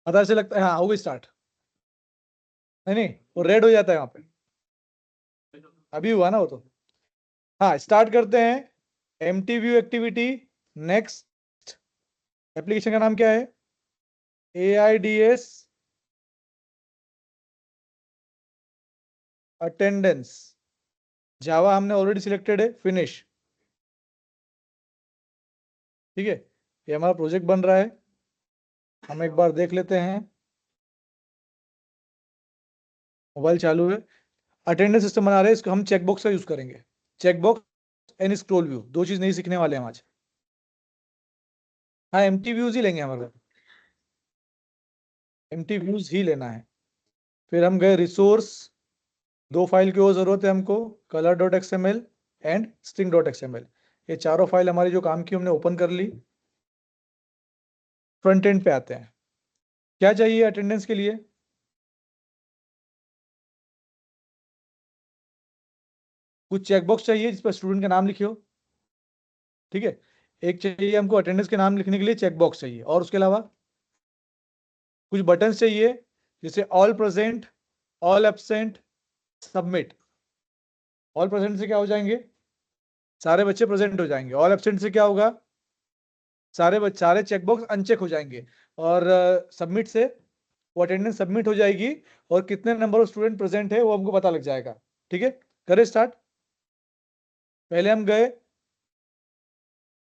पता से लगता है हाँ हो गई स्टार्ट। नहीं नहीं वो रेड हो जाता है वहां पे, अभी हुआ ना वो तो। हाँ स्टार्ट करते हैं। Empty view activity. Next application का नाम क्या है? AIDS attendance. जावा हमने ऑलरेडी सिलेक्टेड है, फिनिश। ठीक है, ये हमारा प्रोजेक्ट बन रहा है, हम एक बार देख लेते हैं। मोबाइल चालू है। अटेंडेंस सिस्टम बना रहे हैं, इसको हम चेकबॉक्स का यूज करेंगे। चेकबॉक्स एंड स्क्रॉल व्यू, दो चीज नहीं सीखने वाले हैं हम आज। हाँ एम्प्टी व्यूज ही लेंगे हमारे, एम्प्टी व्यूज ही लेना है। फिर हम गए रिसोर्स, दो फाइल की और जरूरत है हमको, color.xml एंड string.xml। ये चारों फाइल हमारी जो काम की हमने ओपन कर ली। फ्रंट एंड पे आते हैं, क्या चाहिए अटेंडेंस के लिए? कुछ चेकबॉक्स चाहिए जिस पर स्टूडेंट का नाम लिखियो। ठीक है, एक चाहिए हमको अटेंडेंस के नाम लिखने के लिए चेकबॉक्स चाहिए, और उसके अलावा कुछ बटन्स चाहिए, जैसे all present, all absent, submit. All present से क्या हो जाएंगे? सारे बच्चे प्रेजेंट हो जाएंगे। ऑल एब्सेंट से क्या होगा? सारे चेकबॉक्स अनचेक हो जाएंगे। और सबमिट से वो अटेंडेंस सबमिट हो जाएगी, और कितने नंबर ऑफ स्टूडेंट प्रेजेंट है वो हमको पता लग जाएगा। ठीक है, करें स्टार्ट। पहले हम गए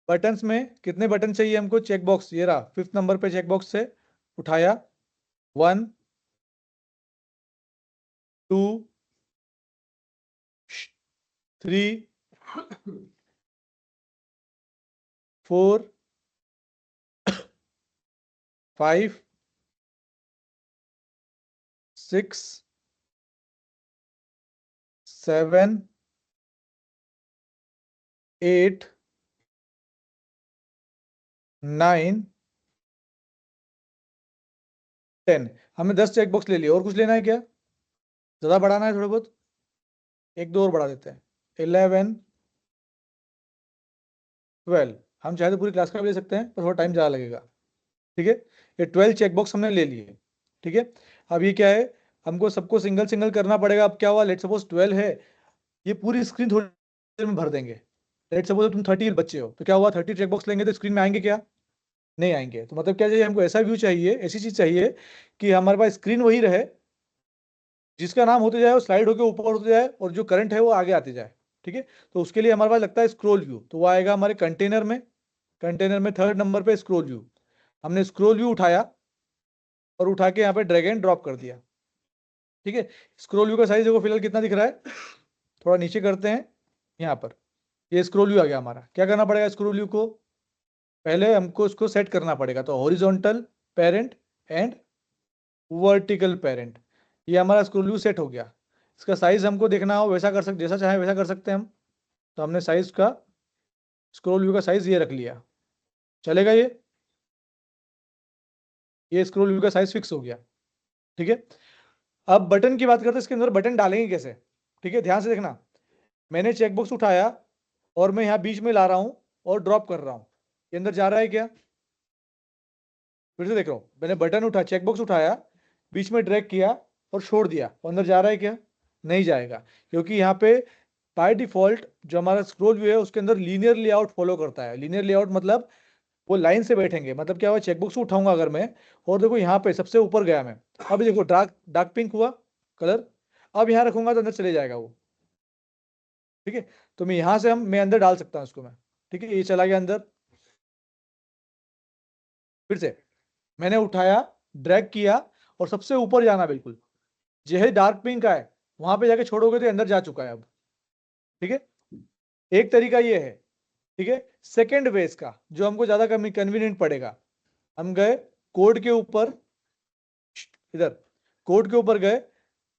बटन्स में, कितने बटन चाहिए हमको? चेकबॉक्स ये रहा, 5th नंबर पे चेकबॉक्स से उठाया। 1 2 3 4 5 6 7 8 9 10। हमने 10 चेकबॉक्स ले लिए, और कुछ लेना है क्या? ज्यादा बढ़ाना है थोड़ा बहुत? एक दो और बढ़ा देते हैं। 11 12। हम चाहे तो पूरी क्लास का भी ले सकते हैं, पर थोड़ा टाइम ज़्यादा लगेगा। ठीक है, ये 12 चेकबॉक्स हमने ले लिए। ठीक है, अब ये क्या है, हमको सबको सिंगल सिंगल करना पड़ेगा। अब क्या हुआ, लेट सपोज 12 है, ये पूरी स्क्रीन थोड़ी देर में भर देंगे। लेट सपोज तुम 30 बच्चे हो, तो क्या हुआ, 30 चेकबॉक्स लेंगे तो स्क्रीन में आएंगे क्या? नहीं आएंगे। तो मतलब क्या चाहिए हमको? ऐसा व्यू चाहिए, ऐसी चीज चाहिए कि हमारे पास स्क्रीन वही रहे, जिसका नाम होते जाए वो स्लाइड होकर ऊपर होते जाए, और जो करंट है वो आगे आते जाए। ठीक है, तो उसके लिए हमारे पास लगता है स्क्रोल व्यू, तो वो आएगा हमारे कंटेनर में। कंटेनर में 3rd नंबर पे स्क्रोल व्यू। हमने स्क्रोल व्यू उठाया और उठा के यहाँ पे ड्रैग एंड ड्रॉप कर दिया। ठीक है, स्क्रोल व्यू का साइज देखो फिलहाल कितना दिख रहा है, थोड़ा नीचे करते हैं। यहाँ पर ये स्क्रोल व्यू आ गया हमारा। क्या करना पड़ेगा स्क्रोल व्यू को? पहले हमको इसको सेट करना पड़ेगा, तो horizontal parent and vertical parent, ये हमारा स्क्रोल व्यू सेट हो गया। इसका साइज हमको देखना हो वैसा कर सकते, जैसा चाहे वैसा कर सकते हैं हम। तो हमने साइज का, स्क्रोल व्यू का साइज ये रख लिया, चलेगा ये स्क्रोल व्यू का साइज फिक्स हो गया। ठीक है, अब बटन की बात करते हैं, इसके अंदर बटन डालेंगे कैसे? ठीक है, ध्यान से देखना। मैंने चेकबॉक्स उठाया और मैं यहाँ बीच में ला रहा हूँ और ड्रॉप कर रहा हूँ, ये अंदर जा रहा है क्या? फिर से देख रहा हूँ, मैंने बटन उठा, चेकबॉक्स उठाया, बीच में ड्रैग किया और छोड़ दिया, वो अंदर जा रहा है क्या? नहीं जाएगा, क्योंकि यहाँ पे बाय डिफॉल्ट जो हमारा स्क्रोल व्यू है उसके अंदर लीनियर लेआउट फॉलो करता है। लीनियर लेआउट मतलब वो लाइन से बैठेंगे। मतलब क्या हुआ, चेकबॉक्स उठाऊंगा अगर मैं, और देखो यहाँ पे सबसे ऊपर गया मैं, अब देखो डार्क डार्क पिंक हुआ कलर, अब यहाँ रखूंगा तो अंदर चले जाएगा वो। ठीक है, तो मैं यहाँ से मैं अंदर डाल सकता हूँ इसको मैं। ठीक है, ये चला गया अंदर। फिर से मैंने उठाया, ड्रैग किया, और सबसे ऊपर जाना बिल्कुल, जो डार्क पिंक का है वहां पे जाके छोड़ोगे तो अंदर जा चुका है अब। ठीक है, एक तरीका ये है। ठीक है, सेकेंड वे इसका जो हमको ज्यादा कन्वीनियंट पड़ेगा, हम गए कोड के ऊपर, इधर कोड के ऊपर गए,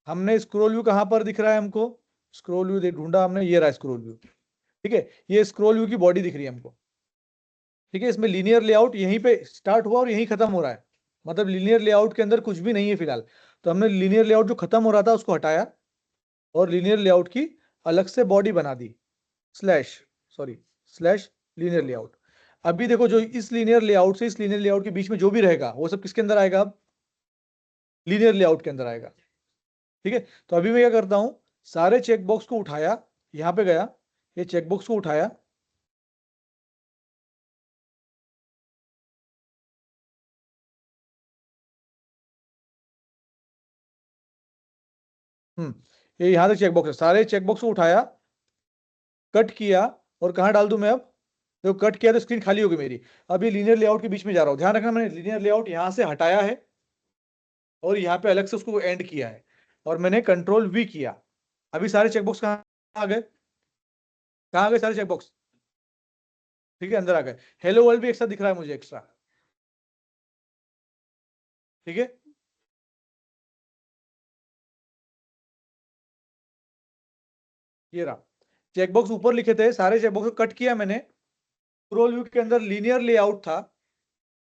हमने स्क्रोल व्यू कहां पर दिख रहा है हमको? स्क्रोल व्यू ढूंढा हमने, ये रहा स्क्रोल व्यू। ठीक है, ये स्क्रोल व्यू की बॉडी दिख रही है हमको। ठीक है, इसमें लीनियर लेआउट यहीं पे स्टार्ट हुआ और यहीं खत्म हो रहा है, मतलब लीनियर लेआउट के अंदर कुछ भी नहीं है फिलहाल। तो हमने लीनियर लेआउट जो खत्म हो रहा था उसको हटाया, और लीनियर लेआउट की अलग से बॉडी बना दी, slash sorry slash linear layout. अभी देखो जो इस लीनियर लेआउट से इस लीनियर लेआउट के बीच में जो भी रहेगा वो सब किसके अंदर आएगा? अब लीनियर लेआउट के अंदर आएगा। ठीक है, तो अभी मैं क्या करता हूं, सारे चेकबॉक्स को उठाया, यहां पे गया, ये चेकबॉक्स को उठाया, ये यहां तक चेकबॉक्स है, सारे चेकबॉक्स को उठाया, कट किया, और कहां डाल दूं मैं अब, तो कट किया तो स्क्रीन खाली होगी मेरी। अब ये लीनियर लेआउट के बीच में जा रहा हूं, ध्यान रखना मैंने लीनियर लेआउट यहां से हटाया है और यहाँ पे अलग से उसको एंड किया है, और मैंने कंट्रोल वी किया। अभी सारे चेकबॉक्स कहाँ आ गए, कहाँ आ गए सारे चेकबॉक्स? ठीक है, अंदर आ गए। हेलो वर्ल्ड भी एक साथ दिख रहा है मुझे एक्स्ट्रा। ठीक है, ये रहा चेकबॉक्स, ऊपर लिखे थे सारे चेकबॉक्स को कट किया मैंने। स्क्रॉल व्यू के अंदर लीनियर लेआउट था,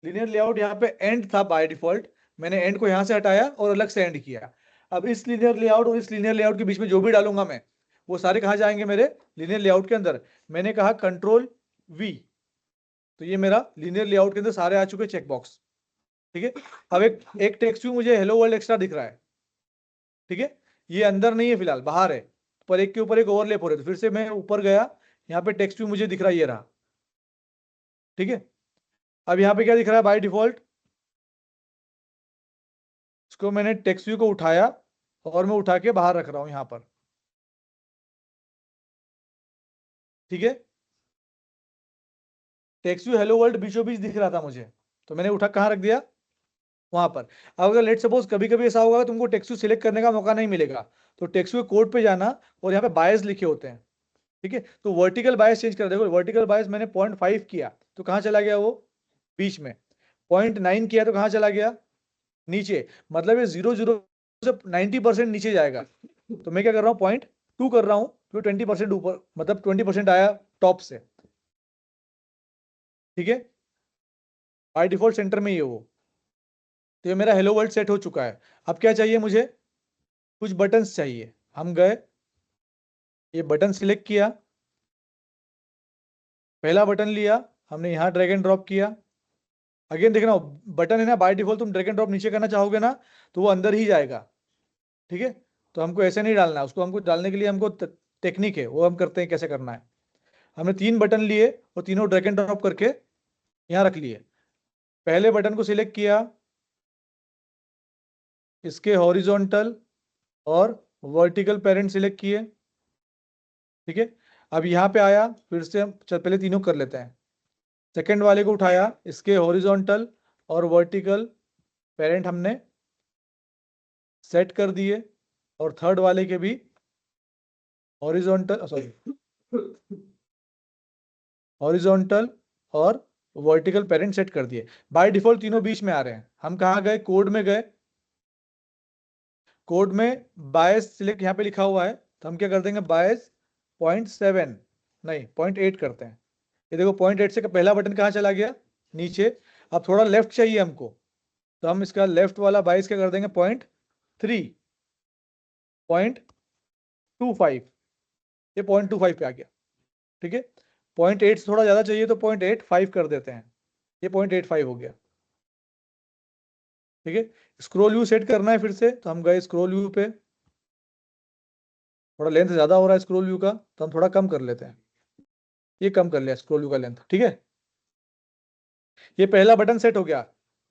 लीनियर लेआउट यहाँ पे एंड था बाय डिफॉल्ट, मैंने एंड को यहाँ से हटाया और अलग से एंड किया। अब इस लीनियर लेआउट और इस लीनियर लेआउट के बीच में जो भी डालूंगा मैं, वो सारे कहाँ जाएंगे, मेरे लीनियर लेआउट के अंदर। मैंने कहा कंट्रोल वी, तो ये मेरा लीनियर लेआउट के अंदर सारे आ चुके चेक बॉक्स। ठीक है, अब एक टेक्स्ट व्यू मुझे हेलो वर्ल्ड एक्स्ट्रा दिख रहा है। ठीक है, ये अंदर नहीं है फिलहाल, बाहर है, पर एक के ऊपर एक ओवरलैप हो रहे, तो फिर से मैं ऊपर गया, यहाँ पे टेक्स्ट व्यू मुझे दिख रहा है, ये रहा। ठीक है, अब यहाँ पे क्या दिख रहा है बाय डिफॉल्ट, इसको मैंने टेक्स्ट व्यू को उठाया और मैं उठा के बाहर रख रहा हूं यहाँ पर। ठीक है, टेक्स्ट व्यू हेलो वर्ल्ड बीचों बीच दिख रहा था मुझे, तो मैंने उठा कहाँ रख दिया, वहां पर। अब अगर लेट सपोज कभी कभी ऐसा होगा तुमको टेक्स्ट व्यू सिलेक्ट करने का मौका नहीं मिलेगा, तो टेक्स्ट व्यू कोड पे जाना, और यहाँ पे बायस लिखे होते हैं। ठीक है, तो वर्टिकल बायस चेंज कर, देखो वर्टिकल बायस मैंने 0.5 किया तो कहाँ चला गया वो, बीच में। 0.9 किया तो कहाँ चला गया, नीचे। मतलब ये 0 0 से 90% नीचे जाएगा, तो मैं क्या कर रहा हूँ, 0.2 कर रहा हूँ, तो 20% ऊपर, मतलब 20% आया टॉप से। ठीक है, बाय डिफॉल्ट सेंटर में ही है वो। तो ये मेरा हेलो वर्ल्ड सेट हो चुका है। अब क्या चाहिए मुझे, कुछ बटन्स चाहिए। हम गए, ये बटन सिलेक्ट किया, पहला बटन लिया, हमने यहाँ ड्रैग एंड ड्रॉप किया। अगेन देखना, बटन है ना, बाय डिफॉल्ट तुम ड्रैग एंड ड्रॉप नीचे करना चाहोगे ना, तो वो अंदर ही जाएगा। ठीक है, तो हमको ऐसे नहीं डालना है उसको, हमको डालने के लिए हमको टेक्निक है, वो हम करते हैं कैसे करना है। हमने 3 बटन लिए और तीनों ड्रैग एंड ड्रॉप करके यहाँ रख लिए। पहले बटन को सिलेक्ट किया, इसके हॉरिजॉन्टल और वर्टिकल पेरेंट सिलेक्ट किए। ठीक है, अब यहाँ पे आया, फिर से हम पहले तीनों कर लेते हैं। सेकंड वाले को उठाया, इसके हॉरिजॉन्टल और वर्टिकल पेरेंट हमने सेट कर दिए, और थर्ड वाले के भी हॉरिजॉन्टल, सॉरी, हॉरिजॉन्टल और वर्टिकल पेरेंट सेट कर दिए। बाय डिफॉल्ट तीनों बीच में आ रहे हैं। हम कहाँ गए, कोड में गए, कोड में बायस सिलेक्ट यहाँ पे लिखा हुआ है, तो हम क्या कर देंगे, बायस 0.7 नहीं 0.8 करते हैं। ये देखो 0.8 से पहला बटन कहाँ चला गया, नीचे। अब थोड़ा लेफ्ट चाहिए हमको, तो हम इसका लेफ्ट वाला बायस क्या कर देंगे, 0.3, 0.25, ये 0.25 पे आ गया। ठीक है, 0.8 से थोड़ा ज्यादा चाहिए तो 0.85 कर देते हैं, ये 0.85 हो गया। ठीक है, स्क्रोल व्यू सेट करना है फिर से, तो हम गए स्क्रोल व्यू पे, थोड़ा लेंथ ज्यादा हो रहा है स्क्रोल व्यू का, तो हम थोड़ा कम कर लेते हैं, ये कम कर लिया स्क्रोल व्यू का लेंथ। ठीक है, ये पहला बटन सेट हो गया।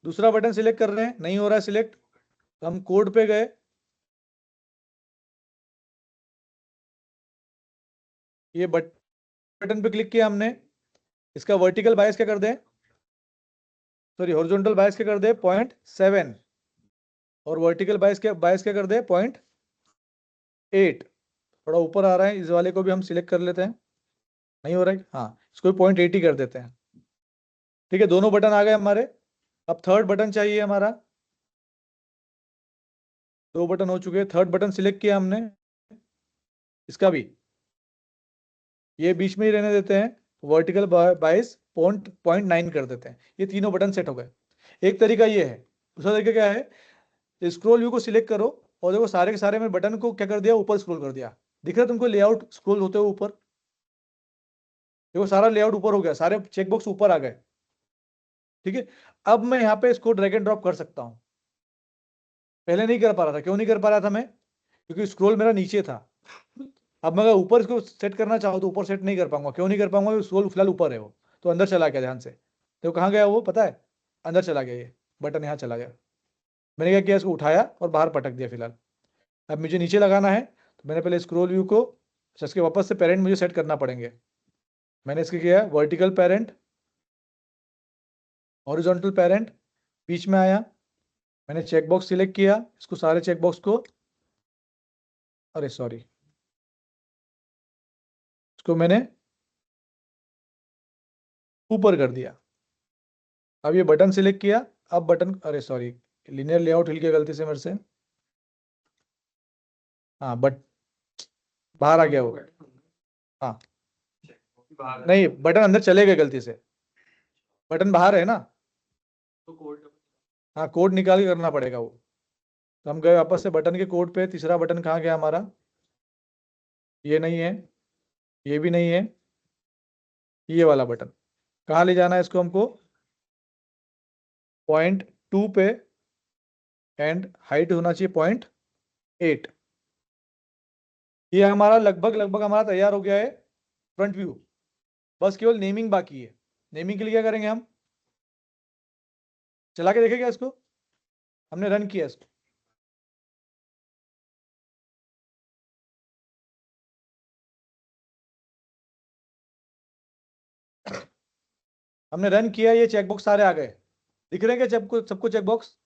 दूसरा बटन सिलेक्ट कर रहे हैं, नहीं हो रहा है सिलेक्ट, तो हम कोड पे गए, ये बटन पे क्लिक किया हमने, इसका वर्टिकल बायस क्या कर दें, सॉरी हॉरिजॉन्टल बायस क्या कर दे, 0.7, और वर्टिकल बायस क्या कर दे, 0.8। थोड़ा ऊपर आ रहा है, इस वाले को भी हम सिलेक्ट कर लेते हैं, नहीं हो रहा है, हाँ इसको भी 0.8 ही कर देते हैं। ठीक है, दोनों बटन आ गए हमारे। अब थर्ड बटन चाहिए हमारा, 2 बटन हो चुके हैं, थर्ड बटन सिलेक्ट किया हमने, इसका भी ये बीच में ही रहने देते हैं, वर्टिकल बायस 0.9 कर देते हैं। ये तीनों बटन सेट हो गए। एक तरीका ये है, दूसरा तरीका क्या है, स्क्रॉल व्यू को सिलेक्ट करो, और देखो सारे के सारे में बटन को क्या कर दिया, ऊपर स्क्रॉल कर दिया। दिख रहा है तुमको लेआउट स्क्रॉल होते हुए ऊपर, देखो सारा लेआउट ऊपर हो गया, सारे चेकबॉक्स ऊपर आ गए। ठीक है, अब मैं यहाँ पे इसको ड्रैग एंड ड्रॉप कर सकता हूँ। पहले नहीं कर पा रहा था। क्यों नहीं कर पा रहा था मैं? क्योंकि स्क्रॉल मेरा नीचे था। अब मैं अगर ऊपर इसको सेट करना चाहूँ तो ऊपर सेट नहीं कर पाऊंगा। क्यों नहीं कर पाऊंगा? स्क्रॉल फिलहाल ऊपर है वो, तो अंदर चला गया। ध्यान से तो कहाँ गया वो पता है? अंदर चला गया। ये बटन यहाँ चला गया। मैंने क्या किया, इसको उठाया और बाहर पटक दिया फिलहाल। अब मुझे नीचे लगाना है तो मैंने पहले स्क्रॉल व्यू को, अच्छा, इसके वापस से पेरेंट मुझे सेट करना पड़ेंगे। मैंने इसके किया वर्टिकल पेरेंट, हॉरिजॉन्टल पेरेंट, बीच में आया। मैंने चेकबॉक्स सिलेक्ट किया, इसको सारे चेकबॉक्स को, अरे सॉरी, इसको मैंने ऊपर कर दिया। अब ये बटन सिलेक्ट किया। अब बटन, अरे सॉरी, लिनियर लेआउट हिल गया गलती से मेरे से। हाँ बट बाहर आ गया वो। हाँ नहीं, बटन अंदर चले गए गलती से। बटन बाहर है ना, तो कोड, हाँ कोड निकाल के करना पड़ेगा वो। तो हम गए वापस से बटन के कोड पे। तीसरा बटन कहाँ गया हमारा? ये नहीं है, ये भी नहीं है, ये वाला बटन। कहाँ ले जाना है इसको हमको? .2 पे, एंड हाइट होना चाहिए .8। ये हमारा लगभग लगभग हमारा तैयार हो गया है फ्रंट व्यू। बस केवल नेमिंग बाकी है। नेमिंग के लिए क्या करेंगे हम? चला के देखेंगे इसको। हमने रन किया इसको। हमने रन किया, ये चेकबॉक्स सारे आ गए। दिख रहे हैं क्या सबको? सबको चेकबॉक्स,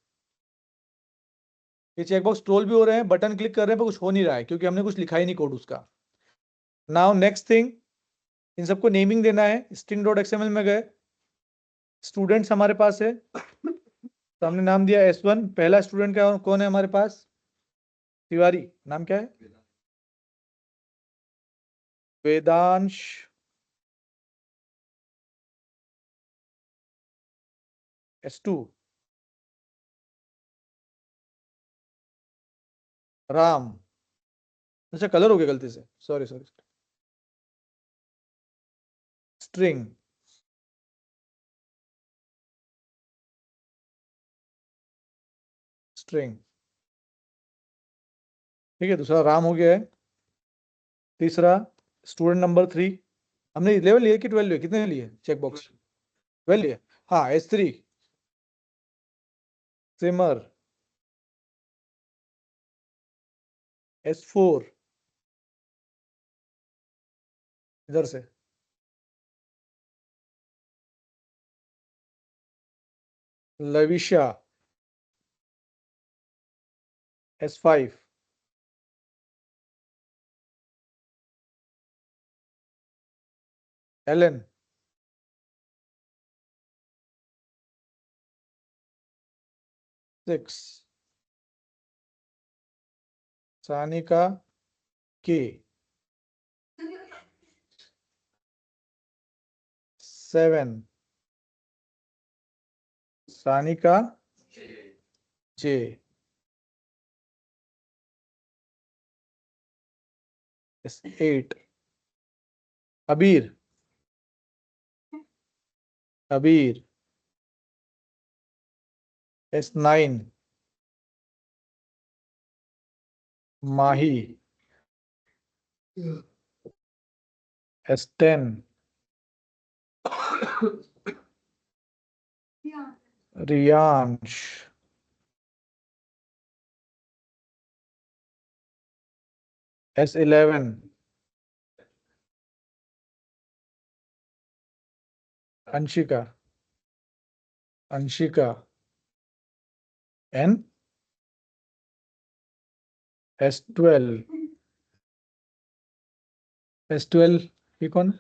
ये चेकबॉक्स स्क्रॉल भी हो रहे हैं, बटन क्लिक कर रहे हैं, पर कुछ हो नहीं रहा है क्योंकि हमने कुछ लिखा ही नहीं कोड उसका। नाउ नेक्स्ट थिंग, इन सबको नेमिंग देना है। string.xml में गए, स्टूडेंट्स हमारे पास है, तो हमने नाम दिया S1। पहला स्टूडेंट क्या कौन है हमारे पास? तिवारी। नाम क्या है? वेदांश। S2 राम। अच्छा कलर हो गया गलती से, सॉरी सॉरी। स्ट्रिंग, स्ट्रिंग, ठीक है। दूसरा राम हो गया है। तीसरा स्टूडेंट नंबर 3। हमने 11 लिए कि 12 लिए? कितने लिए चेक बॉक्स? 12 लिए। हाँ S3 सिमर। S4 इधर से, Lavisha. S5 Elon. Six Sanika के। 7 सानिका जे। S8 Abeer, Abeer. S9 Mahi. S10 Riyansh. S11 Anshika, Anshika. एन S12, S12 ये कौन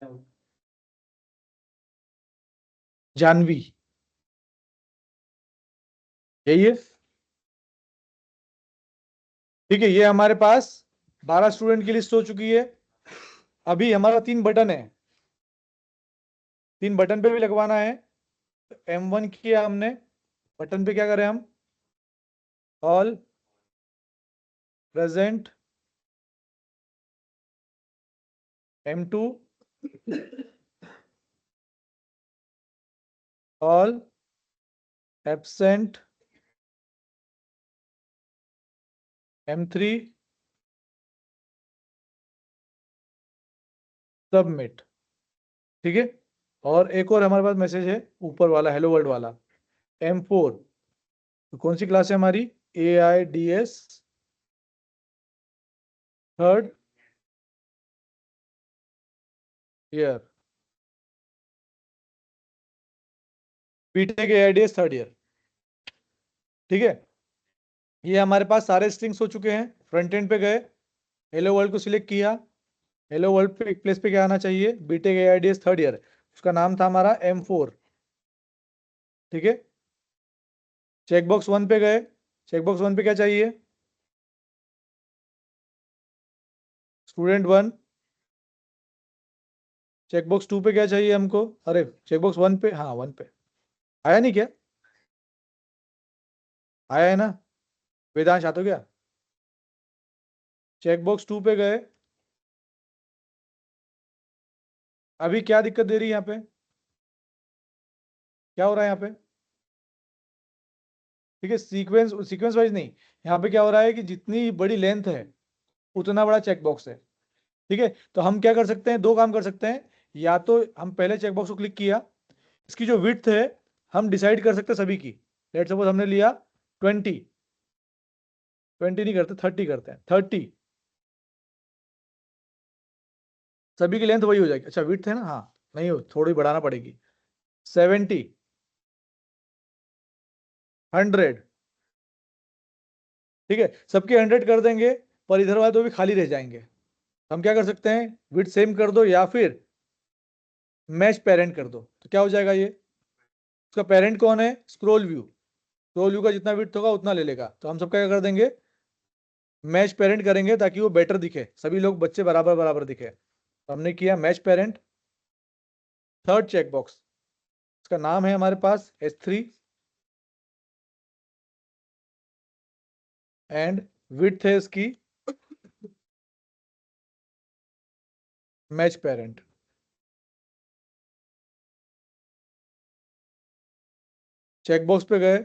है? जानवी, यही है। ठीक है, ये हमारे पास 12 स्टूडेंट की लिस्ट हो चुकी है। अभी हमारा 3 बटन है, 3 बटन पे भी लगवाना है। M1 किया हमने, बटन पे क्या करें हम? All present. M2 all absent. M3 submit. ठीक है, और एक और हमारे पास मैसेज है ऊपर वाला, हेलो वर्ल्ड वाला, M4। तो कौन सी क्लास है हमारी? AIDS third year. BTech AIDS third year. ठीक है, ये हमारे पास सारे स्ट्रिंग्स हो चुके हैं। फ्रंट एंड पे गए, हेलो वर्ल्ड को सिलेक्ट किया। हेलो वर्ल्ड पे एक प्लेस पे क्या आना चाहिए? बीटेक AIDS थर्ड ईयर, उसका नाम था हमारा M4। ठीक है, चेकबॉक्स 1 पे गए। चेकबॉक्स 1 पे क्या चाहिए? स्टूडेंट 1। चेकबॉक्स 2 पे क्या चाहिए हमको? अरे चेकबॉक्स 1 पे, हाँ 1 पे आया नहीं क्या? आया है ना? वेदांश आ तो गया। चेकबॉक्स 2 पे गए। अभी क्या दिक्कत दे रही है यहाँ पे? क्या हो रहा है यहाँ पे? ठीक है, सीक्वेंस सीक्वेंस वाइज नहीं। यहाँ पे क्या हो रहा है कि जितनी बड़ी लेंथ है उतना बड़ा चेकबॉक्स है। ठीक है, तो हम क्या कर सकते हैं? दो काम कर सकते हैं। या तो हम पहले चेकबॉक्स को क्लिक किया, इसकी जो विड्थ है हम डिसाइड कर सकते हैं सभी की। लेट सपोज हमने लिया 20, 20 नहीं करते, 30 करते हैं, 30। सभी की लेंथ वही हो जाएगी। अच्छा विड्थ है ना, हाँ नहीं हो, थोड़ी बढ़ाना पड़ेगी। 70, 100। ठीक है, सबके 100 कर देंगे, पर इधर वाले तो भी खाली रह जाएंगे। हम क्या कर सकते हैं? विड्थ सेम कर दो या फिर मैच पेरेंट कर दो, तो क्या हो जाएगा ये? उसका पेरेंट कौन है? Scroll view. स्क्रॉल व्यू का जितना विड्थ होगा उतना ले लेगा। तो हम सबका क्या कर देंगे? मैच पेरेंट करेंगे ताकि वो बेटर दिखे, सभी लोग बच्चे बराबर बराबर दिखे। तो हमने किया मैच पेरेंट। थर्ड चेकबॉक्स, इसका नाम है हमारे पास S3 एंड विड्थ है इसकी मैच पेरेंट। चेकबॉक्स पे गए,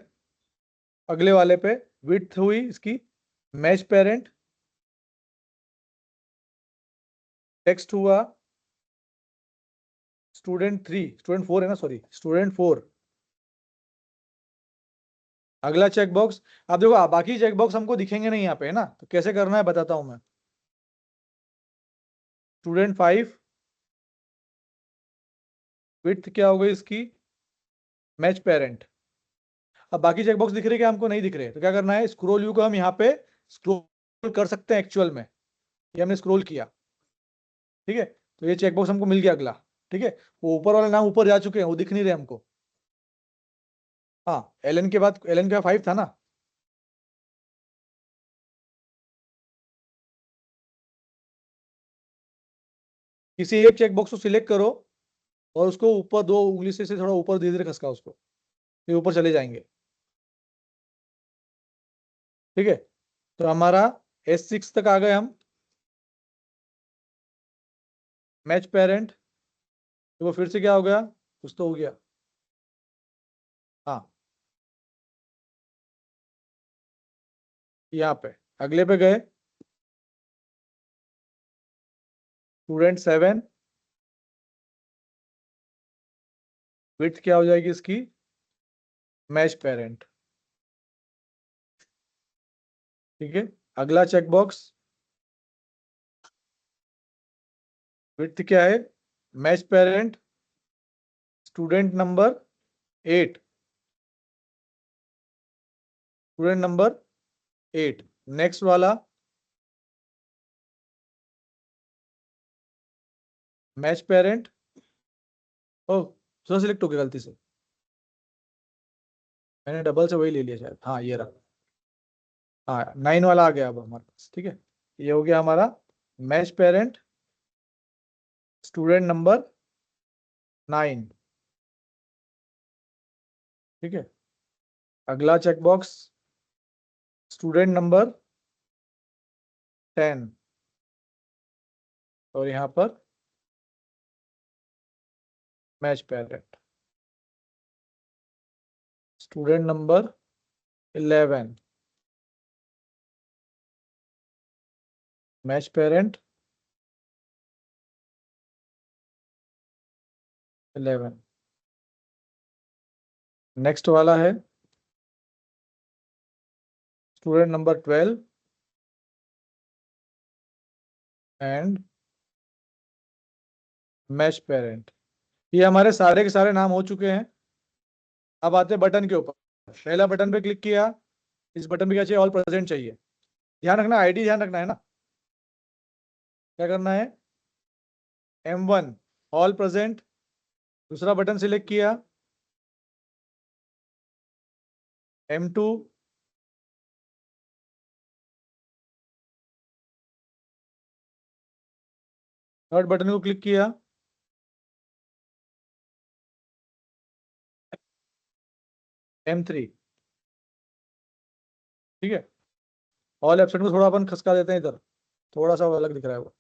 अगले वाले पे विड्थ हुई इसकी मैच पेरेंट। टेक्स्ट हुआ स्टूडेंट 3, स्टूडेंट 4 है ना, सॉरी स्टूडेंट 4। अगला चेकबॉक्स, अब देखो बाकी चेकबॉक्स हमको दिखेंगे नहीं यहाँ पे, है ना? तो कैसे करना है बताता हूं मैं। स्टूडेंट 5 विड्थ क्या हो गई इसकी? Match parent. अब बाकी चेकबॉक्स दिख रहे क्या? हमको नहीं दिख रहे, तो क्या करना है? स्क्रॉल व्यू को हम यहाँ पे स्क्रॉल कर सकते हैं एक्चुअल में। ये हमने स्क्रॉल किया। ठीक है, तो ये चेकबॉक्स हमको मिल गया अगला। ठीक है, वो ऊपर वाले नाम ऊपर जा चुके हैं, वो दिख नहीं रहे हमको। हाँ, एल एन के बाद 5 था ना। किसी एक चेकबॉक्स को सिलेक्ट करो और उसको ऊपर दो उंगली से थोड़ा ऊपर धीरे धीरे खसका उसको, फिर ऊपर चले जाएंगे। ठीक है, तो हमारा S6 तक आ गए हम। मैच पेरेंट, तो वो फिर से क्या हो गया? कुछ तो हो गया। हाँ, यहाँ पे अगले पे गए। स्टूडेंट 7 विड्थ क्या हो जाएगी इसकी? Match parent. ठीक है, अगला चेकबॉक्स विड्थ क्या है? Match parent student number 8। Student number 8 next वाला मैच पेरेंट। ओ, सो सिलेक्ट हो गया गलती से, मैंने डबल से वही ले लिया शायद। हाँ ये रहा। हाँ 9 वाला आ गया अब हमारे पास। ठीक है, ये हो गया हमारा मैच पेरेंट स्टूडेंट नंबर 9। ठीक है, अगला चेकबॉक्स स्टूडेंट नंबर 10, और यहाँ पर match parent student number 11। Match parent 11। Next वाला है student number 12 and match parent. ये हमारे सारे के सारे नाम हो चुके हैं। अब आते हैं बटन के ऊपर। पहला बटन पे क्लिक किया, इस बटन पे क्या चाहिए? ऑल प्रेजेंट चाहिए। ध्यान रखना, आईडी ध्यान रखना है ना। क्या करना है? M1 all present. दूसरा बटन सिलेक्ट किया, M2, थर्ड बटन को क्लिक किया, M3। ठीक है, ऑल एब्सेंट को थोड़ा अपन खसका देते हैं इधर, थोड़ा सा अलग दिख रहा है वो।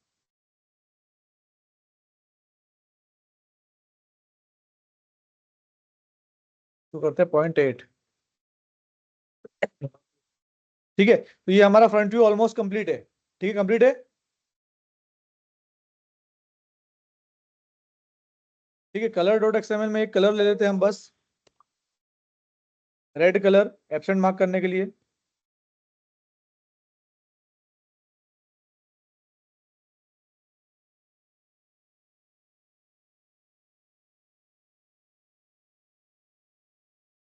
तो करते हैं 0.8। ठीक है, तो ये हमारा फ्रंट व्यू ऑलमोस्ट कंप्लीट है। ठीक है, कंप्लीट है। ठीक है, कलर डॉट एक्सएमएल में एक कलर ले लेते हैं हम बस, रेड कलर एब्सेंट मार्क करने के लिए।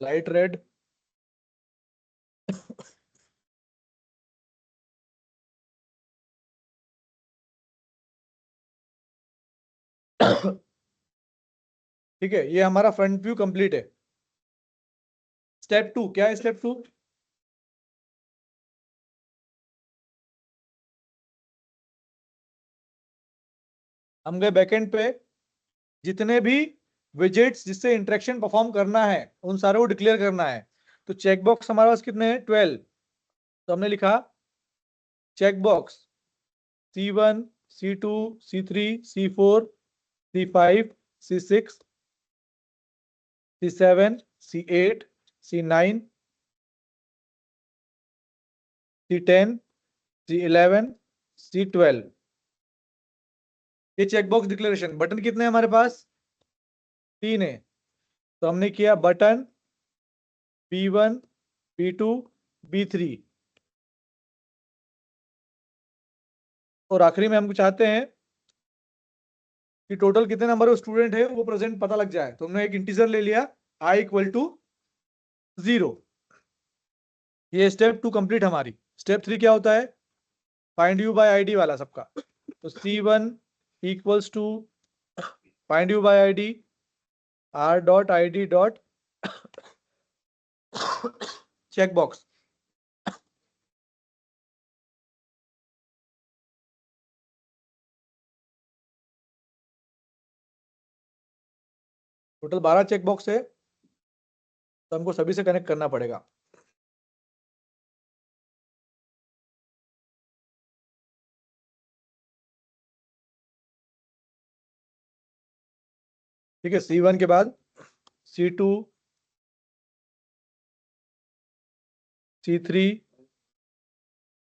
Light red. ठीक है, ये हमारा फ्रंट व्यू कंप्लीट है। स्टेप 2 क्या है? स्टेप 2, हम गए बैकएंड पे, जितने भी विजेट्स जिससे इंटरेक्शन परफॉर्म करना है उन सारे को डिक्लेयर करना है। तो चेकबॉक्स हमारे पास कितने हैं? 12। तो हमने लिखा checkbox C1, C2, C3, C4, C5, C6, C7, C8, C9, C10, C11, C12। ये चेकबॉक्स डिक्लेरेशन। बटन कितने हैं हमारे पास? 3 है। तो हमने किया बटन B1, B2, B3। और आखिरी में हम चाहते हैं कि टोटल कितने नंबर स्टूडेंट है वो प्रेजेंट पता लग जाए। तो हमने एक इंटीजर ले लिया I इक्वल टू 0। ये स्टेप 2 कंप्लीट हमारी। स्टेप 3 क्या होता है? फाइंड यू बाय आईडी वाला सबका। तो C1 equals to find view by ID r.id. Checkbox. Total 12 checkbox है, तो हमको सभी से कनेक्ट करना पड़ेगा। ठीक है, C1 के बाद C2, C3,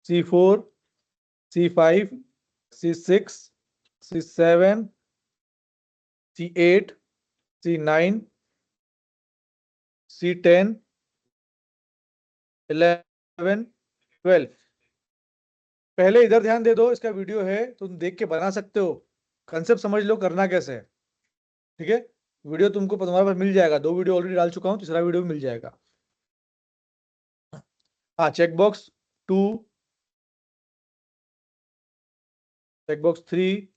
C4, C5, C6, C7, C8, C9, C10, 11, 12। पहले इधर ध्यान दे दो, इसका वीडियो है तुम देख के बना सकते हो, कंसेप्ट समझ लो करना कैसे है। ठीक है, वीडियो तुमको तुम्हारे पास मिल जाएगा, 2 वीडियो ऑलरेडी डाल चुका हूँ, तीसरा वीडियो भी मिल जाएगा। हाँ, चेकबॉक्स 2, चेकबॉक्स 3,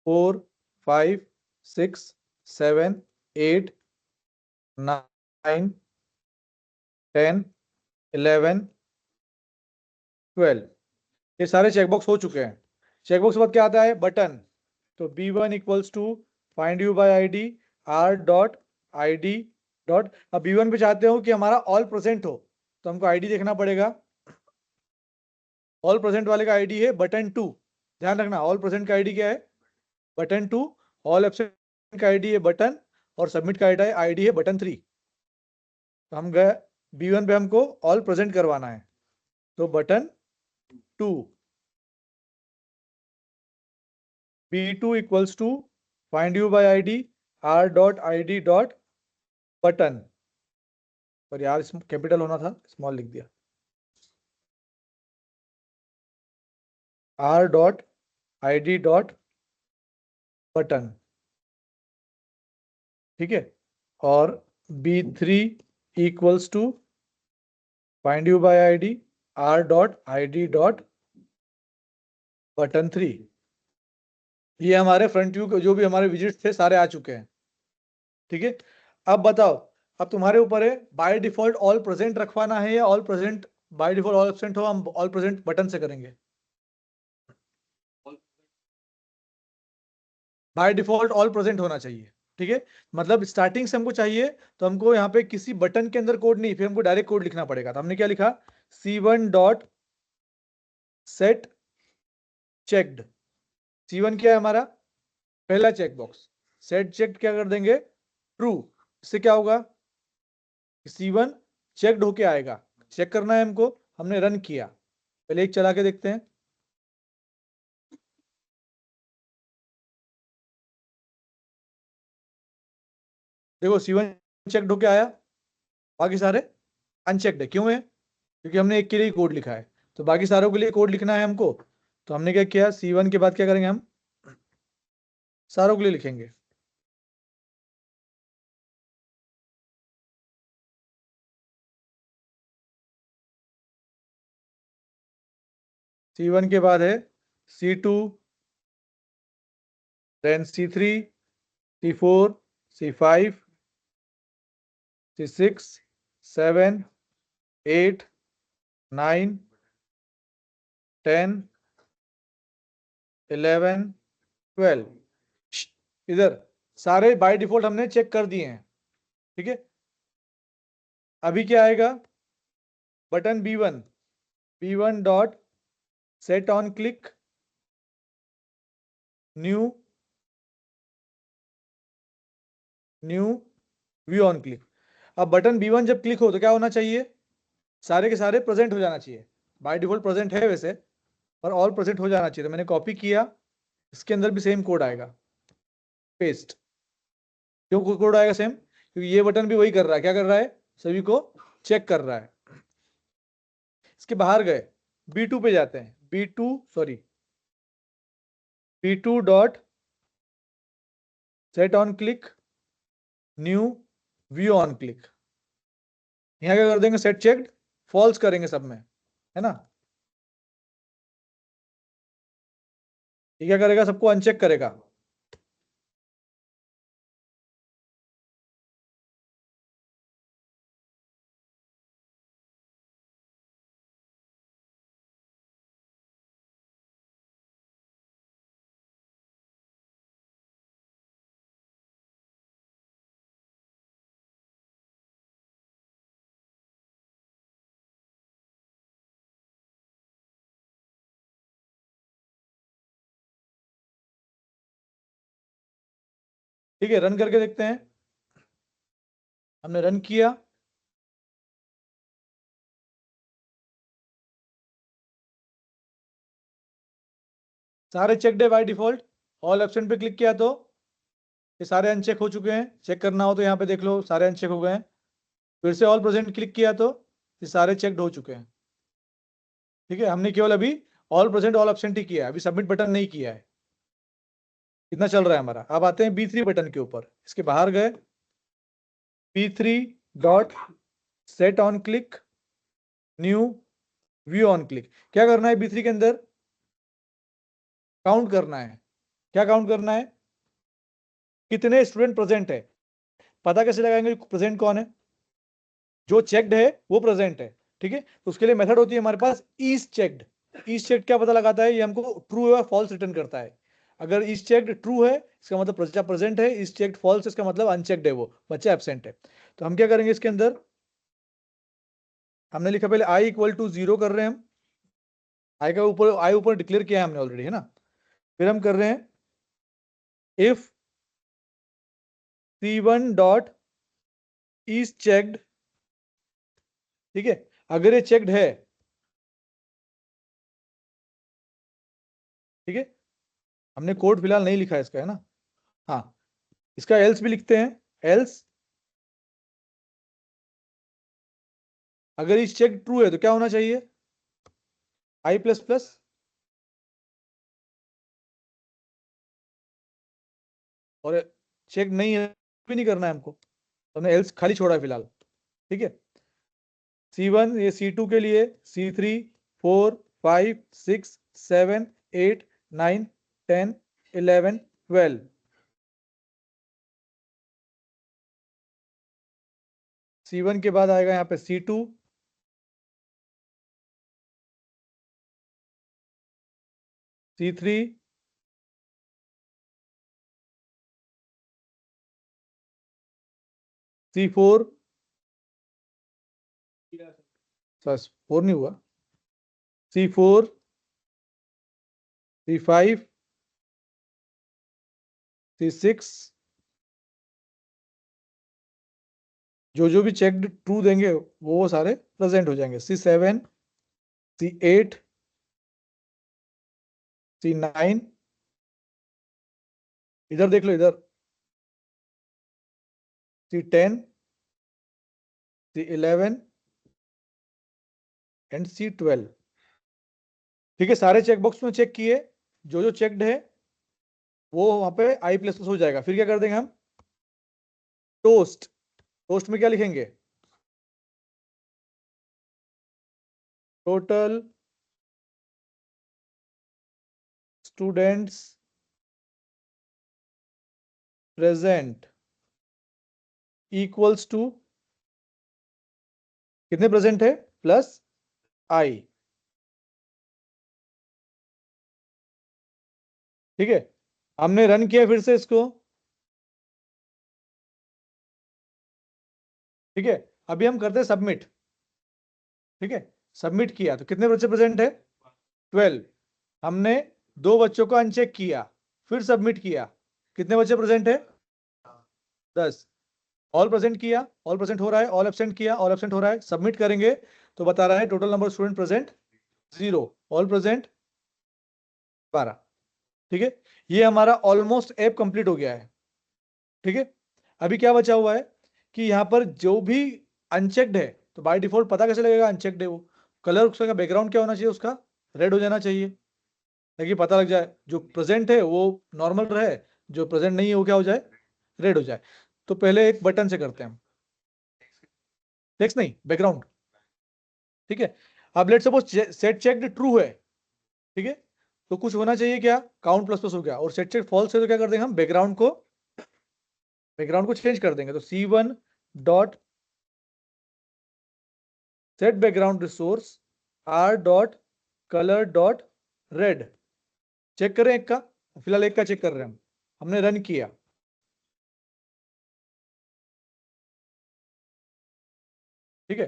4, 5, 6, 7, 8, 9, 10, 11, 12। ये सारे चेकबॉक्स हो चुके हैं। चेकबॉक्स के बाद क्या आता है? बटन। तो B1 equals to find view by ID r.id. अब B1 पे चाहते हो कि हमारा ऑल प्रेजेंट हो, तो हमको आईडी देखना पड़ेगा। ऑल प्रेजेंट वाले का आईडी है बटन 2। ध्यान रखना, ऑल प्रेजेंट का आईडी क्या है? बटन 2। ऑल एब्सेंट का आईडी है बटन, और सबमिट का आईडी है बटन 3। तो हम गए B1 पे, हमको ऑल प्रेजेंट करवाना है, तो button 2। B2 equals to find view by ID r dot id dot button, पर यार इसमें कैपिटल होना था, स्मॉल लिख दिया, r dot id dot button, ठीक है। और B3 equals to find view by ID r dot id dot button 3। ये हमारे फ्रंट व्यू जो भी हमारे विजिट्स थे सारे आ चुके हैं, ठीक है। अब बताओ, अब तुम्हारे ऊपर है बाय डिफॉल्ट ऑल प्रेजेंट रखवाना है या all present by default all absent हो, हम ऑल प्रेजेंट बटन से करेंगे। बाय डिफॉल्ट ऑल प्रेजेंट होना चाहिए, ठीक है। मतलब स्टार्टिंग से हमको चाहिए तो हमको यहाँ पे किसी बटन के अंदर कोड नहीं, फिर हमको डायरेक्ट कोड लिखना पड़ेगा। तो हमने क्या लिखा, C1 dot set checked. C1 क्या है हमारा पहला चेक बॉक्स, सेट चेक्ड क्या कर देंगे ट्रू। इससे क्या होगा, C1 चेक्ड होके आएगा, चेक करना है हमको, हमने रन किया। पहले एक चला के देखते हैं, देखो C1 चेक्ड होके आया, बाकी सारे अनचेक्ड है। क्यों है, क्योंकि हमने एक के लिए कोड लिखा है, तो बाकी सारों के लिए कोड लिखना है हमको। तो हमने क्या किया, C1 के बाद क्या करेंगे, हम सारों के लिए लिखेंगे। C1 के बाद है C2, then C3, C4, C5, C6, 7, 8, 9, 10, 11, 12। इधर सारे बाय डिफॉल्ट हमने चेक कर दिए हैं, ठीक है। अभी क्या आएगा, button B1 dot set on click new view on click. अब बटन B1 जब क्लिक हो तो क्या होना चाहिए, सारे के सारे प्रेजेंट हो जाना चाहिए। बाय डिफॉल्ट प्रेजेंट है वैसे, पर ऑल प्रेजेंट हो जाना चाहिए। तो मैंने कॉपी किया, इसके अंदर भी सेम कोड आएगा, पेस्ट। क्यों कोड आएगा सेम, क्योंकि ये बटन भी वही कर रहा है, क्या कर रहा है, सभी को चेक कर रहा है। इसके बाहर गए, B2 पे जाते हैं, B2 dot set on click new view on click. यहाँ क्या कर देंगे, सेट चेक्ड फॉल्स करेंगे सब में, है ना। ये क्या करेगा, सबको अनचेक करेगा। ठीक है, रन करके देखते हैं। हमने रन किया, सारे चेक्ड है बाय डिफॉल्ट। ऑल एब्सेंट पे क्लिक किया तो ये सारे अनचेक हो चुके हैं। चेक करना हो तो यहाँ पे देख लो, सारे अनचेक हो गए हैं। फिर से ऑल प्रेजेंट क्लिक किया तो ये सारे चेक्ड हो चुके हैं, ठीक है। हमने केवल अभी ऑल प्रेजेंट ऑल एब्सेंट ही किया है, अभी सबमिट बटन नहीं किया है। कितना चल रहा है हमारा। अब आते हैं B3 बटन के ऊपर, इसके बाहर गए, B3 dot set on click new view on click. क्या करना है, B3 के अंदर काउंट करना है। क्या काउंट करना है, कितने स्टूडेंट प्रेजेंट है। पता कैसे लगाएंगे प्रेजेंट कौन है, जो चेक्ड है वो प्रेजेंट है, ठीक है। तो उसके लिए मेथड होती है हमारे पास इज चेक्ड। इज चेक्ड क्या पता लगाता है, ये हमको ट्रू या फॉल्स रिटर्न करता है। अगर इज चेक्ड ट्रू है इसका मतलब बच्चा प्रेजेंट है, इज चेक्ड फॉल्स इसका मतलब अनचेक्ड है, वो बच्चा एब्सेंट है। तो हम क्या करेंगे इसके अंदर, हमने लिखा पहले आई इक्वल टू 0 कर रहे हैं हम, आई ऊपर डिक्लेयर किया है हमने ऑलरेडी, है ना। फिर हम कर रहे हैं if C1 dot is checked, ठीक है। अगर ये चेक्ड है, ठीक है, हमने कोड फिलहाल नहीं लिखा है इसका, है ना। हाँ, इसका एल्स भी लिखते हैं। एल्स अगर इस चेक ट्रू है तो क्या होना चाहिए, आई प्लस प्लस। और चेक नहीं है भी नहीं करना है हमको, तो हमने एल्स खाली छोड़ा है फिलहाल। ठीक है, C1 ये C2 के लिए, C3 4 5 6 7 8 9 10 11 12। C1 के बाद आएगा यहाँ पे C2, C3, C4, बस 4 नहीं हुआ, C4, C5, C6। जो भी चेक्ड ट्रू देंगे वो सारे प्रेजेंट हो जाएंगे। C7, C8, C9, इधर देख लो इधर, C10, C11 एंड C12। ठीक है, सारे चेकबॉक्स में चेक किए, जो चेक्ड है वो वहां पे आई प्लस प्लस हो जाएगा। फिर क्या कर देंगे हम, टोस्ट। टोस्ट में क्या लिखेंगे, total students present equals to, कितने प्रेजेंट है, प्लस आई। ठीक है, हमने रन किया फिर से इसको। ठीक है, अभी हम करते हैं सबमिट। ठीक है, सबमिट किया तो कितने बच्चे प्रेजेंट है, 12। हमने दो बच्चों को अनचेक किया, फिर सबमिट किया, कितने बच्चे प्रेजेंट है, 10। ऑल प्रेजेंट किया, ऑल प्रेजेंट हो रहा है, ऑल एब्सेंट किया, ऑल एब्सेंट हो रहा है। सबमिट करेंगे तो बता रहा है total number student present 0, all present 12। ठीक है, ये हमारा ऑलमोस्ट ऐप कंप्लीट हो गया है। ठीक है, अभी क्या बचा हुआ है कि यहाँ पर जो भी अनचेक्ड है, तो बाय डिफॉल्ट पता कैसे लगेगा अनचेक्ड है वो, कलर उसका बैकग्राउंड क्या होना चाहिए, उसका रेड हो जाना चाहिए, ताकि पता लग जाए जो प्रेजेंट है वो नॉर्मल रहे, जो प्रेजेंट नहीं है वो क्या हो जाए, रेड हो जाए। तो पहले एक बटन से करते हैं हम, टेक्स्ट नहीं, बैकग्राउंड। ठीक है, अब let suppose set checked true है। ठीक है, तो कुछ होना चाहिए क्या, काउंट प्लस प्लस हो गया, और सेट चेक फॉल्स है तो क्या कर देंगे हम, बैकग्राउंड को चेंज कर देंगे। तो C1 dot set background resource R dot colour dot red. Check करें एक का, फिलहाल एक का चेक कर रहे हैं हम, हमने रन किया। ठीक है,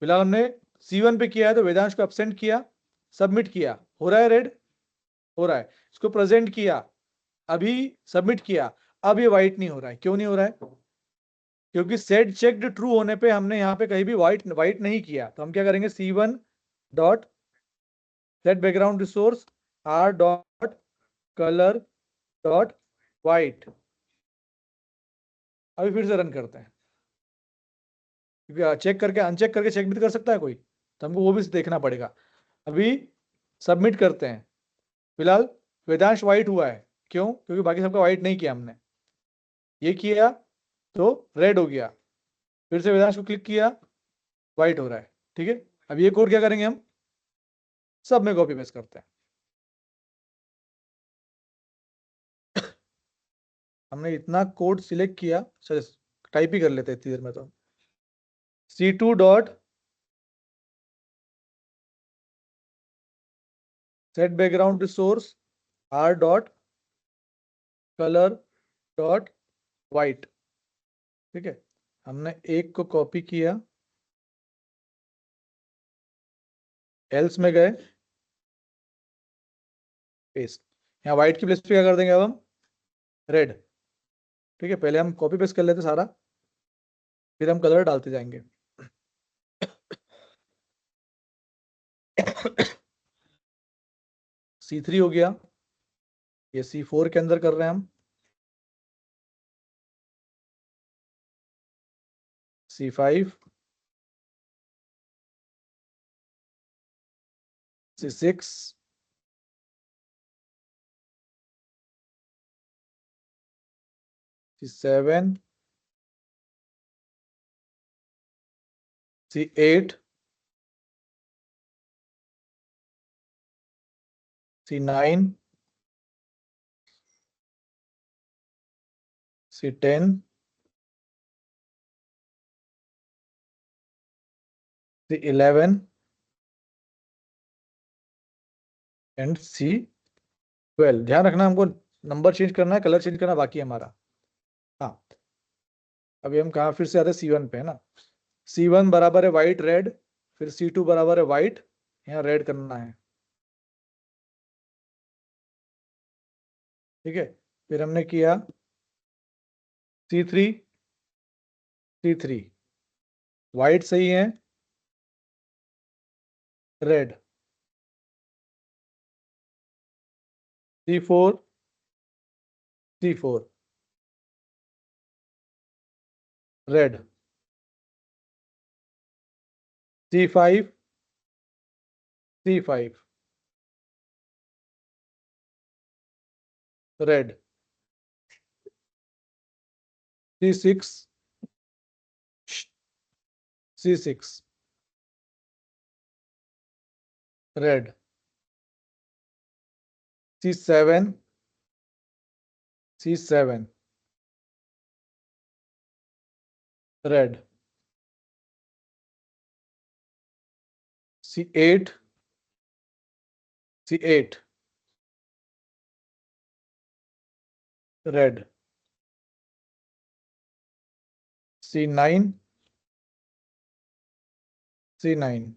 फिलहाल हमने C1 पे किया है तो वेदांश को एब्सेंट किया, सबमिट किया, हो रहा है रेड, हो रहा है। इसको प्रेजेंट किया, अभी सबमिट किया, अब ये व्हाइट नहीं हो रहा है। क्यों नहीं हो रहा है, क्योंकि सेट चेक्ड ट्रू होने पे हमने यहाँ पे कहीं भी व्हाइट व्हाइट नहीं किया। तो हम क्या करेंगे, C1 dot set background resource R dot colour dot white. अभी फिर से रन करते हैं, क्योंकि चेक करके अनचेक करके चेक भी तो कर सकता है कोई, तो हमको वो भी देखना पड़ेगा। अभी सबमिट करते हैं, फिलहाल वेदांश व्हाइट हुआ है, क्यों, क्योंकि बाकी सबका व्हाइट नहीं किया हमने, ये किया तो रेड हो गया, फिर से वेदांश को क्लिक किया, व्हाइट हो रहा है। ठीक है, अब ये कोड क्या करेंगे हम, सब में कॉपी पेस्ट करते हैं। हमने इतना कोड सिलेक्ट किया, चलो टाइप ही कर लेते हैं इतनी देर में। तो C2 dot set background resource R dot colour dot white. ठीक है, हमने एक को कॉपी किया, एल्स में गए, पेस्ट। यहाँ व्हाइट की प्लेस पे क्या कर देंगे अब हम, रेड। ठीक है, पहले हम कॉपी पेस्ट कर लेते सारा, फिर हम कलर डालते जाएंगे। C3 हो गया, ये C4 के अंदर कर रहे हैं हम, C5, C6, C7, C8, C9, C10, C11 and C12। ध्यान रखना हमको नंबर चेंज करना है, कलर चेंज करना बाकी है हमारा। हाँ, अभी हम कहा फिर से आते C1 पे है ना। C1 बराबर है वाइट रेड, फिर C2 बराबर है वाइट, यहाँ रेड करना है, ठीक है। फिर हमने किया C3, C3 वाइट सही है, red, C4, C4 red, C5, C5 red, C6, C6 red, C7, C7 red, C8, C8 red, C9, C9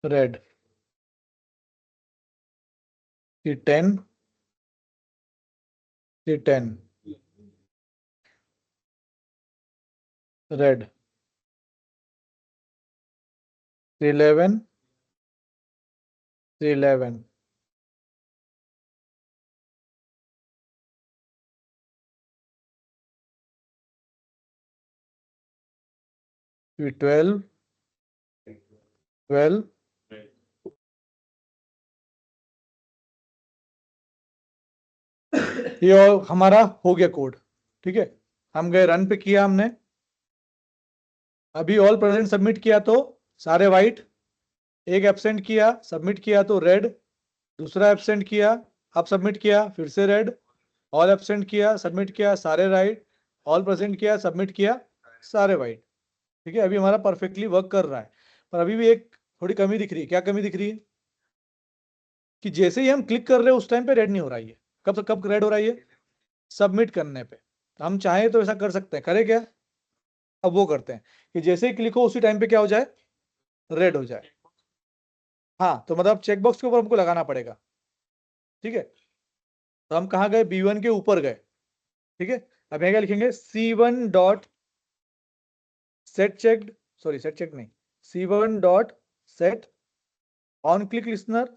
red, C10, C10 red, C11, C11 C12, 12 ये और हमारा हो गया कोड, ठीक है। हम गए रन पे, किया हमने, अभी ऑल प्रेजेंट सबमिट किया तो सारे वाइट, एक एब्सेंट किया सबमिट किया तो रेड, दूसरा एब्सेंट किया अब सबमिट किया फिर से रेड, ऑल एब्सेंट किया सबमिट किया सारे राइट, ऑल प्रेजेंट किया सबमिट किया सारे वाइट, ठीक है। अभी हमारा परफेक्टली वर्क कर रहा है, पर अभी भी एक थोड़ी कमी दिख रही है। क्या कमी दिख रही है? कि जैसे ही हम क्लिक कर रहे हैं उस टाइम पे रेड नहीं हो रहा है। ये कब कब रेड हो रहा है? ये सबमिट करने पे। हम चाहें तो ऐसा कर सकते हैं, करें क्या? अब वो करते हैं कि जैसे ही क्लिक हो उसी टाइम पे क्या हो जाए, रेड हो जाए। हाँ, तो मतलब चेकबॉक्स के ऊपर हमको लगाना पड़ेगा, ठीक है। तो हम कहाँ गए? B1 के ऊपर गए, ठीक है। अब यहाँ क्या लिखेंगे? C1 dot set checked, sorry set check नहीं, C1 dot set on click listener.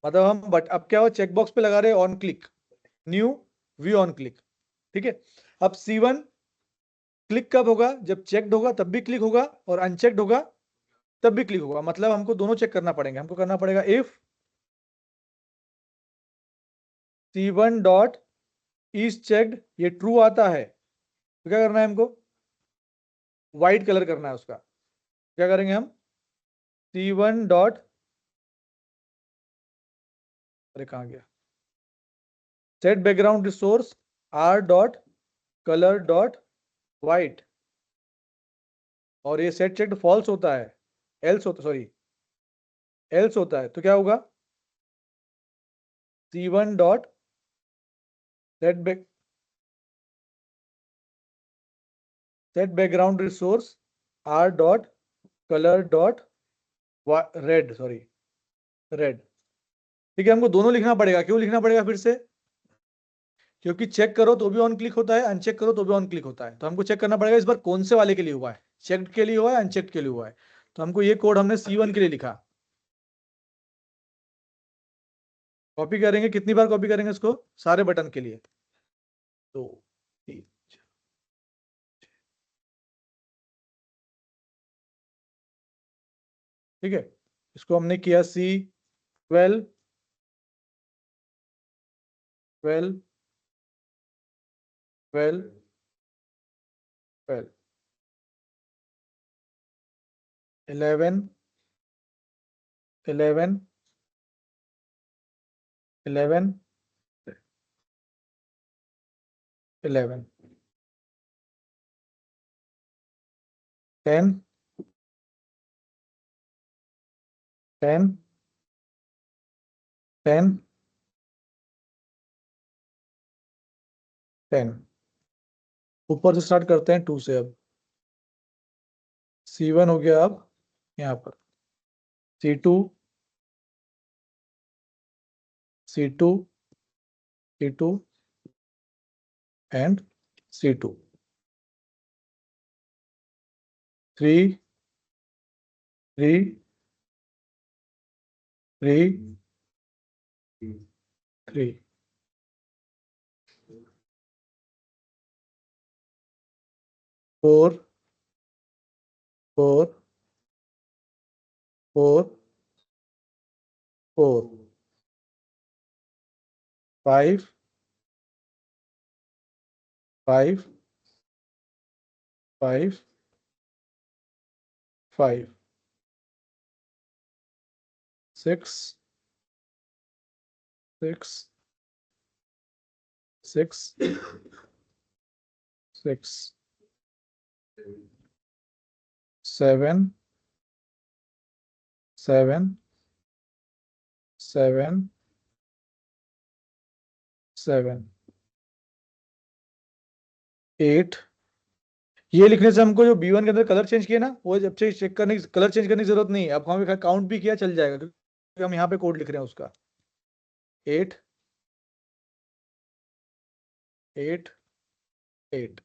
मतलब हम बट अब क्या हो, चेकबॉक्स पे लगा रहे on click, new view on click, ठीक है। अब C1 क्लिक कब होगा? जब चेक्ड होगा तब भी क्लिक होगा, और अनचेक्ड होगा तब भी क्लिक होगा। मतलब हमको दोनों चेक करना पड़ेंगे। हमको करना पड़ेगा if C1 dot is checked, ये ट्रू आता है तो क्या करना है हमको? व्हाइट कलर करना है उसका। क्या करेंगे हम? C1 डॉट, अरे कहाँ गया, set background resource R dot colour dot white, और ये सेट चेक्ड फॉल्स होता है, एल्स होता, सॉरी एल्स होता है, तो क्या होगा? C1 dot set background resource R dot colour dot red, sorry red, ठीक है। हमको दोनों लिखना पड़ेगा। क्यों लिखना पड़ेगा फिर से? क्योंकि चेक करो तो भी ऑन क्लिक होता है, अनचेक करो तो भी ऑन क्लिक होता है। तो हमको चेक करना पड़ेगा इस बार कौन से वाले के लिए हुआ है, चेक्ड के लिए हुआ है, अनचेक्ड के लिए हुआ है। तो हमको ये कोड हमने C1 के लिए लिखा, कॉपी करेंगे, कितनी बार कॉपी करेंगे इसको? सारे बटन के लिए 2 3। ठीक है, इसको हमने किया C12 12 12 12 11 11 11 11 10 10 10 10। ऊपर से स्टार्ट करते हैं 2 से। अब C1 हो गया, अब यहाँ पर C2 C2 C2 and C2 3 3 3 3 4 4 4 4 5 5 5 5 6 6 6 6 7 7 7 7 8। ये लिखने से हमको जो B1 के अंदर कलर चेंज किया ना, वो जब से चेक करने कलर चेंज करने की जरूरत नहीं है। अब हमें काउंट भी किया चल जाएगा, क्योंकि हम यहाँ पे कोड लिख रहे हैं उसका। 8 8 8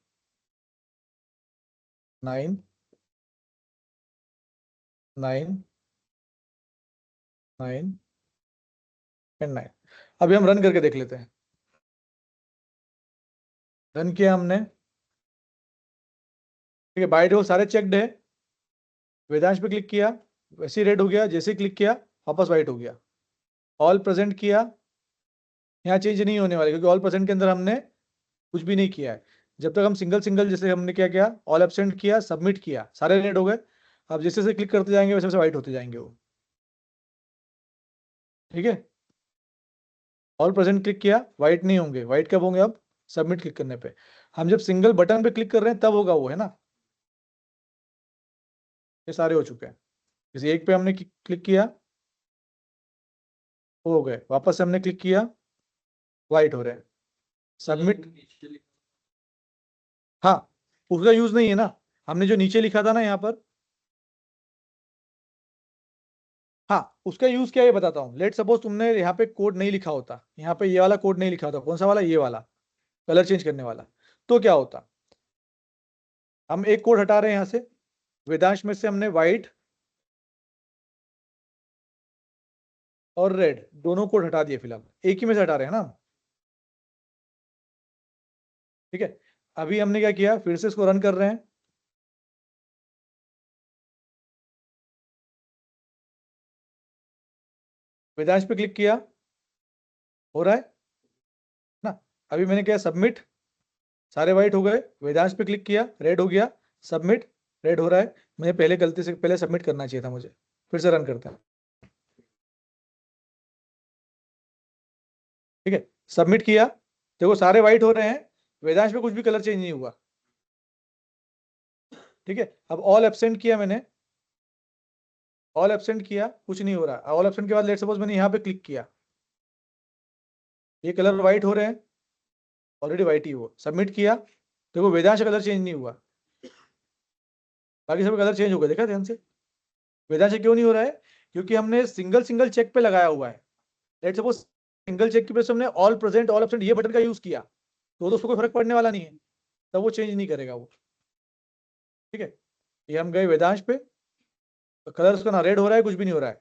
9 9 9 एंड 9। अभी हम रन करके देख लेते हैं। रन किया हमने, ठीक है, बाय डिफॉल्ट सारे चेक्ड है। वेदांश पे क्लिक किया, वैसे ही रेड हो गया, जैसे क्लिक किया वापस व्हाइट हो गया। ऑल प्रेजेंट किया, यहाँ चेंज नहीं होने वाले, क्योंकि ऑल प्रेजेंट के अंदर हमने कुछ भी नहीं किया है। जब तक हम सिंगल सिंगल, जैसे हमने क्या किया, ऑल एब्सेंट किया, सबमिट किया, सारे रेड हो गए। अब जैसे जैसे क्लिक करते जाएंगे वैसे वैसे व्हाइट होते जाएंगे वो। ठीक है, ऑल प्रेजेंट क्लिक किया, व्हाइट नहीं होंगे। व्हाइट कब होंगे? अब सबमिट क्लिक करने पे। हम जब सिंगल बटन पे क्लिक कर रहे हैं तब होगा वो, है ना। ये सारे हो चुके हैं। किसी एक पे हमने क्लिक किया, वो हो गए। वापस से हमने क्लिक किया, व्हाइट हो रहे हैं। सबमिट, हाँ, उसका यूज नहीं है ना। हमने जो नीचे लिखा था ना यहाँ पर, हाँ, उसका यूज क्या है ये बताता हूँ। लेट सपोज तुमने यहाँ पे कोड नहीं लिखा होता, यहाँ पे ये वाला कोड नहीं लिखा होता। कौन सा वाला? ये वाला, कलर चेंज करने वाला। तो क्या होता, हम एक कोड हटा रहे हैं यहाँ से, वेदांश में से हमने व्हाइट और रेड दोनों कोड हटा दिए। फिलहाल एक ही में से हटा रहे हैं ना हम। ठीक है, अभी हमने क्या किया, फिर से इसको रन कर रहे हैं। वेदांश पे क्लिक किया, हो रहा है ना। अभी मैंने किया सबमिट, सारे व्हाइट हो गए। वेदांश पे क्लिक किया, रेड हो गया। सबमिट, रेड हो रहा है। मुझे पहले गलती से पहले सबमिट करना चाहिए था मुझे। फिर से रन करते हैं। ठीक है, सबमिट किया, देखो सारे व्हाइट हो रहे हैं। वेदांश पे कुछ भी कलर चेंज नहीं हुआ। ठीक है, अब ऑल एब्सेंट किया मैंने, ऑल एब्सेंट किया, कुछ नहीं हो रहा। ऑल एब्सेंट के बाद लेट सपोज मैंने यहाँ पे क्लिक किया, ये कलर व्हाइट हो रहे हैं, ऑलरेडी व्हाइट ही हो। सबमिट किया, देखो वेदांश का कलर चेंज नहीं हुआ, बाकी सब कलर चेंज हो गया। देखा ध्यान से? वेदांश क्यों नहीं हो रहा है? क्योंकि हमने सिंगल सिंगल चेक पे लगाया हुआ है। लेट सपोज सिंगल चेक की वजह से हमने ऑल प्रेजेंट ऑल एब्सेंट ये बटन का यूज किया, तो उसको कोई फर्क पड़ने वाला नहीं है, तब वो चेंज नहीं करेगा वो। ठीक है, ये हम गए वेदांश पे, तो कलर उसका ना रेड हो रहा है, कुछ भी नहीं हो रहा है।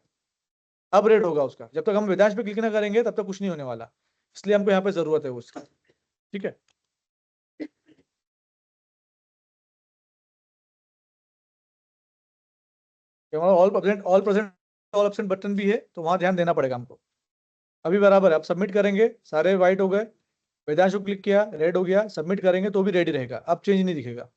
अब रेड होगा उसका, जब तक हम वेदांश पे क्लिक ना करेंगे तब तक कुछ नहीं होने वाला, इसलिए हमको यहाँ पे जरूरत है उसकी। ठीक है, ऑल ऑप्शन बटन भी है तो वहां ध्यान देना पड़ेगा हमको। अभी बराबर है, अब सबमिट करेंगे, सारे व्हाइट हो गए, वेदांश को क्लिक किया रेड हो गया, सबमिट करेंगे तो भी रेड ही रहेगा, अब चेंज नहीं दिखेगा।